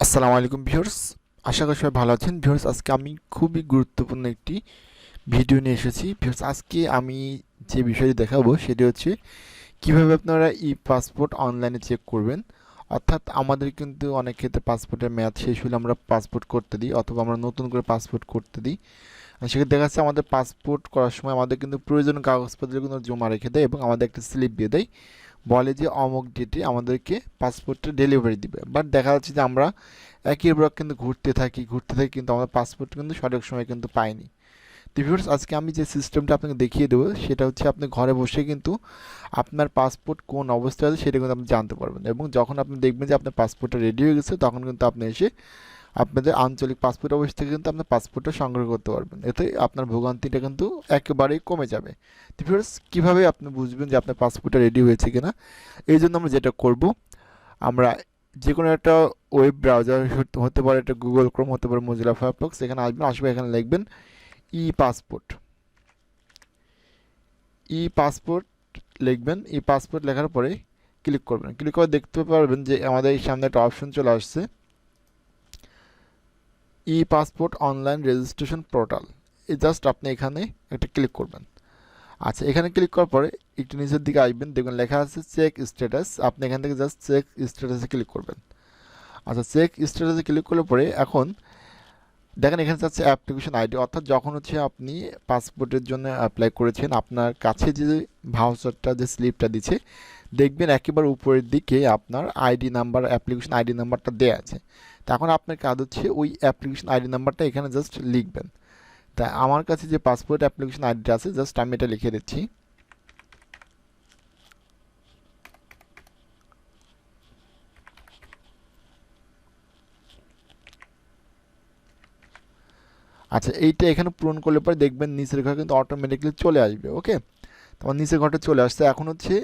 আসসালামু আলাইকুম ভিউয়ার্স, আশা করি সবাই ভালো আছেন। ভিউয়ার্স, আজকে আমি খুবই গুরুত্বপূর্ণ একটি ভিডিও নিয়ে এসেছি। ভিউয়ার্স, আজকে আমি যে বিষয়টি দেখাবো সেটি হচ্ছে কিভাবে আপনারা ই পাসপোর্ট অনলাইনে চেক করবেন। অর্থাৎ আমাদের কিন্তু অনেক ক্ষেত্রে পাসপোর্টের মেয়াদ শেষ হলে আমরা পাসপোর্ট করতে দিই, অথবা আমরা নতুন করে পাসপোর্ট করতে দিই। আর সেক্ষেত্রে দেখা যাচ্ছে আমাদের পাসপোর্ট করার সময় আমাদের কিন্তু প্রয়োজনীয় কাগজপত্র কিন্তু জমা রেখে দেয় এবং আমাদের একটা স্লিপ দিয়ে দেয়, বলে যে অমুক ডেটে আমাদেরকে পাসপোর্টটা ডেলিভারি দিবে। বাট দেখা যাচ্ছে যে আমরা একই ব্লক কিন্তু ঘুরতে থাকি কিন্তু আমাদের পাসপোর্ট কিন্তু সঠিক সময় কিন্তু পাইনি। তো ভিউয়ার্স, আজকে আমি যে সিস্টেমটা আপনাকে দেখিয়ে দেবো সেটা হচ্ছে আপনি ঘরে বসে কিন্তু আপনার পাসপোর্ট কোন অবস্থায় আছে সেটা কিন্তু আপনি জানতে পারবেন, এবং যখন আপনি দেখবেন যে আপনার পাসপোর্টটা রেডি হয়ে গেছে তখন কিন্তু আপনি এসে আপনাদের আঞ্চলিক পাসপোর্ট অফিস থেকে কিন্তু আপনার পাসপোর্টটা সংগ্রহ করতে পারবেন। এতে আপনার ভোগান্তিটা কিন্তু একেবারেই কমে যাবে। তো ভিউয়ার্স, কীভাবে আপনি বুঝবেন যে আপনার পাসপোর্টটা রেডি হয়েছে কিনা? এই জন্য আমরা যেটা করব, আমরা যে কোনো একটা ওয়েব ব্রাউজার হতে পারে, এটা গুগল ক্রোম হতে পারে, মোজিলা ফায়ারফক্স, এখানে আসবে এখানে লিখবেন ই পাসপোর্ট। ই পাসপোর্ট লিখবেন। ই পাসপোর্ট লেখার পরে ক্লিক করবেন। ক্লিক করে দেখতে পারবেন যে আমাদের এই সামনে একটা অপশন চলে আসছে, ই পাসপোর্ট অনলাইন রেজিস্ট্রেশন পোর্টাল। এই জাস্ট আপনি এখানে একটা ক্লিক করবেন। আচ্ছা, এখানে ক্লিক করার পরে একটু নিচের দিকে আসবেন, দেখবেন লেখা আছে চেক স্ট্যাটাস। আপনি এখান থেকে জাস্ট চেক স্ট্যাটাসে ক্লিক করবেন। আচ্ছা, চেক স্ট্যাটাসে ক্লিক করলে পরে এখন দেখেন এখানে যাচ্ছে অ্যাপ্লিকেশন আইডি, অর্থাৎ যখন হচ্ছে আপনি পাসপোর্টের জন্য অ্যাপ্লাই করেছেন আপনার কাছে যে ভাউচারটা, যে স্লিপটা দিচ্ছে, দেখবেন একেবারে উপরের দিকে আপনার আইডি নাম্বার, অ্যাপ্লিকেশন আইডি নাম্বারটা দেওয়া আছে। তা এখন আপনার কাজ হচ্ছে ওই অ্যাপ্লিকেশন আইডি নাম্বারটা এখানে জাস্ট লিখবেন। তা আমার কাছে যে পাসপোর্ট অ্যাপ্লিকেশন আইডিটা আছে, জাস্ট আমি এটা লিখে দিচ্ছি। আচ্ছা, এইটা এখানে পূরণ করলে পরে দেখবেন নিচের ঘরে কিন্তু অটোমেটিকলি চলে আসবে। ওকে, তোমার নিচের ঘরটা চলে আসছে। এখন হচ্ছে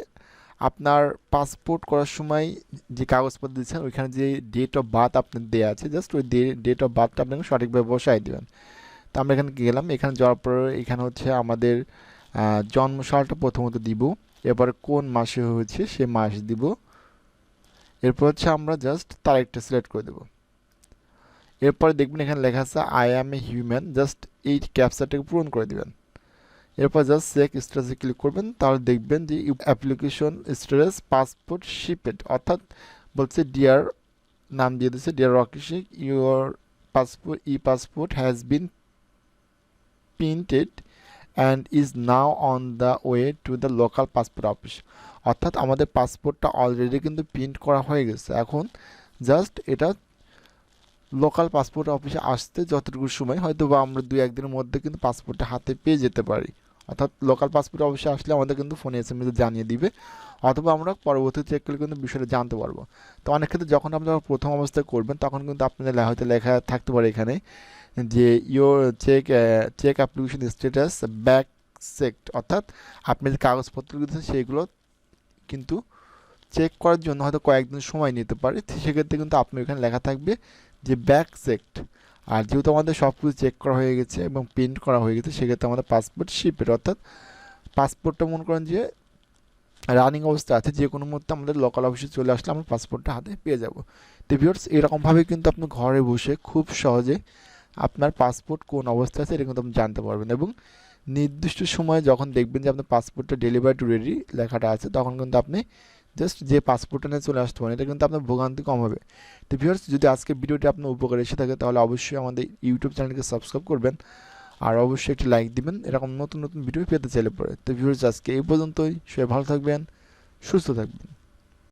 আপনার পাসপোর্ট করার সময় যে কাগজপত্র দিচ্ছেন ওইখানে যে ডেট অফ বার্থ আপনার দেওয়া আছে, জাস্ট ওই ডেট অফ বার্থটা আপনাকে সঠিকভাবে বসাই দেবেন। তো আমরা এখানে গেলাম, এখানে যাওয়ার পরে এখানে হচ্ছে আমাদের জন্ম সালটা প্রথমত দিব, এরপরে কোন মাসে হয়েছে সে মাস দিব, এরপর হচ্ছে আমরা জাস্ট তারিখটা সিলেক্ট করে দেবো। এরপরে দেখবেন এখানে লেখা আছে I am a human, just এই ক্যাপচারটাকে পূরণ করে দেবেন। এরপর জাস্ট চেক স্ট্যাটাসে ক্লিক করবেন, তাহলে দেখবেন যে অ্যাপ্লিকেশন স্ট্যাটাস পাসপোর্ট শিপেড, অর্থাৎ বলছে ডিয়ার, নাম দিয়ে দিচ্ছে dear Rocky Sheikh, your passport e passport has been printed and is now on the way to the local passport office. অর্থাৎ আমাদের পাসপোর্টটা অলরেডি কিন্তু প্রিন্ট করা হয়ে গেছে, এখন জাস্ট এটা লোকাল পাসপোর্ট অফিসে আসতে যতটুকু সময়, হয়তো বা আমরা 2-1 দিনের মধ্যে কিন্তু পাসপোর্টটা হাতে পেয়ে যেতে পারি। অর্থাৎ লোকাল পাসপোর্ট অফিসে আসলে আমাদের কিন্তু ফোনে SMS জানিয়ে দিবে, অথবা আমরা পরবর্তী চেক করলে কিন্তু বিষয়টা জানতে পারবো। তো অনেক ক্ষেত্রে যখন আপনারা প্রথম অবস্থায় করবেন তখন কিন্তু আপনাদের হয়তো লেখা থাকতে পারে এখানে যে your check application status back checked, অর্থাৎ আপনি যে কাগজপত্রগুলো দিচ্ছেন সেগুলো কিন্তু চেক করার জন্য হয়তো কয়েকদিন সময় নিতে পারে। সেক্ষেত্রে কিন্তু আপনার এখানে লেখা থাকবে যে ব্যাক চেকড। আর যেহেতু আমাদের সব কিছু চেক করা হয়ে গেছে এবং প্রিন্ট করা হয়ে গেছে, সেক্ষেত্রে আমাদের পাসপোর্ট শিপের, অর্থাৎ পাসপোর্টটা মনে করেন যে রানিং অবস্থা আছে, যে কোনো মুহূর্তে আমাদের লোকাল অফিসে চলে আসলে আমরা পাসপোর্টটা হাতে পেয়ে যাব। তো ভিউয়ার্স, এরকমভাবে কিন্তু আপনি ঘরে বসে খুব সহজে আপনার পাসপোর্ট কোন অবস্থায় আছে এটা কিন্তু আপনি জানতে পারবেন, এবং নির্দিষ্ট সময়ে যখন দেখবেন যে আপনার পাসপোর্টটা ডেলিভারি টু রেডি লেখাটা আছে, তখন কিন্তু আপনি জাস্ট যে পাসপোর্টটা নিয়ে চলে আসতে পারেন। এটা কিন্তু আপনার ভোগান্তি কম হবে। তো ভিউয়ার্স, যদি আজকে ভিডিওটি আপনার উপকারে এসে থাকে তাহলে অবশ্যই আমাদের ইউটিউব চ্যানেলকে সাবস্ক্রাইব করবেন, আর অবশ্যই একটি লাইক দিবেন এরকম নতুন নতুন ভিডিও পেতে চাইলে পরে। তো ভিউয়ার্স, আজকে এই পর্যন্তই। সবাই ভালো থাকবেন, সুস্থ থাকবেন।